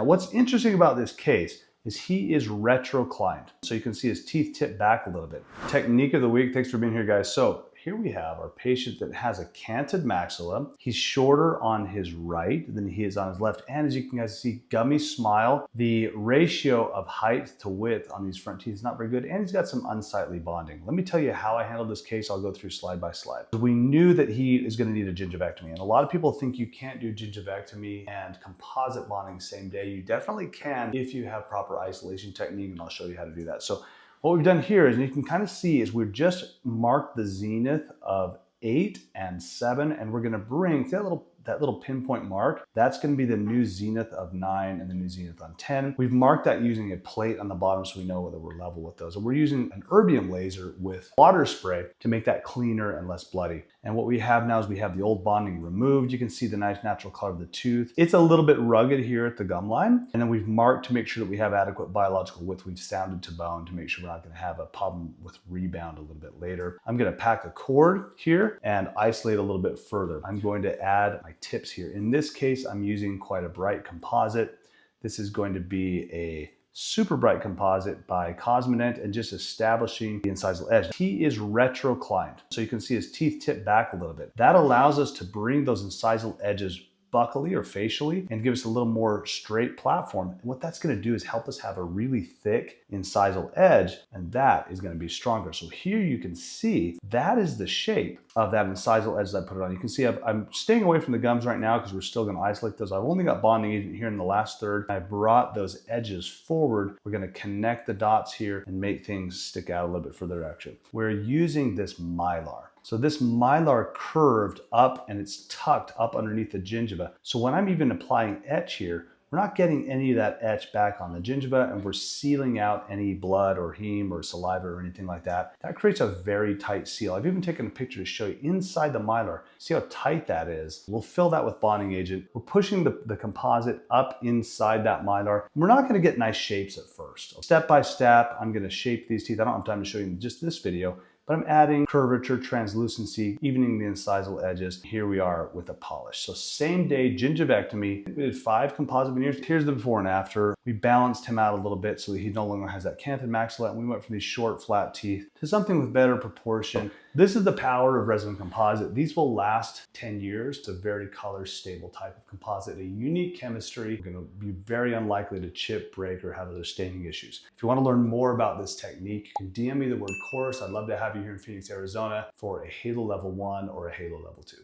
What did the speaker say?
Now, what's interesting about this case is he is retroclined. So you can see his teeth tip back a little bit. Technique of the week. Thanks for being here, guys. So here we have our patient that has a canted maxilla. He's shorter on his right than he is on his left. And as you can guys see, gummy smile. The ratio of height to width on these front teeth is not very good. And he's got some unsightly bonding. Let me tell you how I handled this case. I'll go through slide by slide. We knew that he is going to need a gingivectomy. And a lot of people think you can't do gingivectomy and composite bonding the same day. You definitely can if you have proper isolation technique. And I'll show you how to do that. So what we've done here is, and you can kind of see, is we've just marked the zenith of 8 and 7, and we're going to bring that little pinpoint mark. That's going to be the new zenith of 9 and the new zenith on 10. We've marked that using a plate on the bottom so we know whether we're level with those. And we're using an erbium laser with water spray to make that cleaner and less bloody. And what we have now is we have the old bonding removed. You can see the nice natural color of the tooth. It's a little bit rugged here at the gum line. And then we've marked to make sure that we have adequate biological width. We've sounded to bone to make sure we're not going to have a problem with rebound a little bit later. I'm going to pack a cord here and isolate a little bit further. I'm going to add my tips here. In this case, I'm using quite a bright composite. This is going to be a super bright composite by Cosmodent and just establishing the incisal edge. He is retroclined, so you can see his teeth tip back a little bit. That allows us to bring those incisal edges buccally or facially and give us a little more straight platform. And what that's going to do is help us have a really thick incisal edge, and that is going to be stronger. So here you can see that is the shape of that incisal edge that I put it on. You can see I'm staying away from the gums right now because we're still going to isolate those. I've only got bonding agent here in the last third. I brought those edges forward. We're going to connect the dots here and make things stick out a little bit further action. We're using this mylar. So this mylar curved up and it's tucked up underneath the gingiva. So when I'm even applying etch here, we're not getting any of that etch back on the gingiva, and we're sealing out any blood or heme or saliva or anything like that. That creates a very tight seal. I've even taken a picture to show you inside the mylar. See how tight that is? We'll fill that with bonding agent. We're pushing the composite up inside that mylar. We're not going to get nice shapes at first. Step by step, I'm going to shape these teeth. I don't have time to show you in just this video, but I'm adding curvature, translucency, evening the incisal edges. Here we are with a polish. So same day gingivectomy. We did 5 composite veneers. Here's the before and after. We balanced him out a little bit so he no longer has that canted maxilla, and we went from these short, flat teeth to something with better proportion. This is the power of resin composite. These will last 10 years. It's a very color stable type of composite, a unique chemistry. Going to be very unlikely to chip, break, or have other staining issues. If you want to learn more about this technique, you can DM me the word course. I'd love to have you here in Phoenix, Arizona for a Halo Level 1 or a Halo Level 2.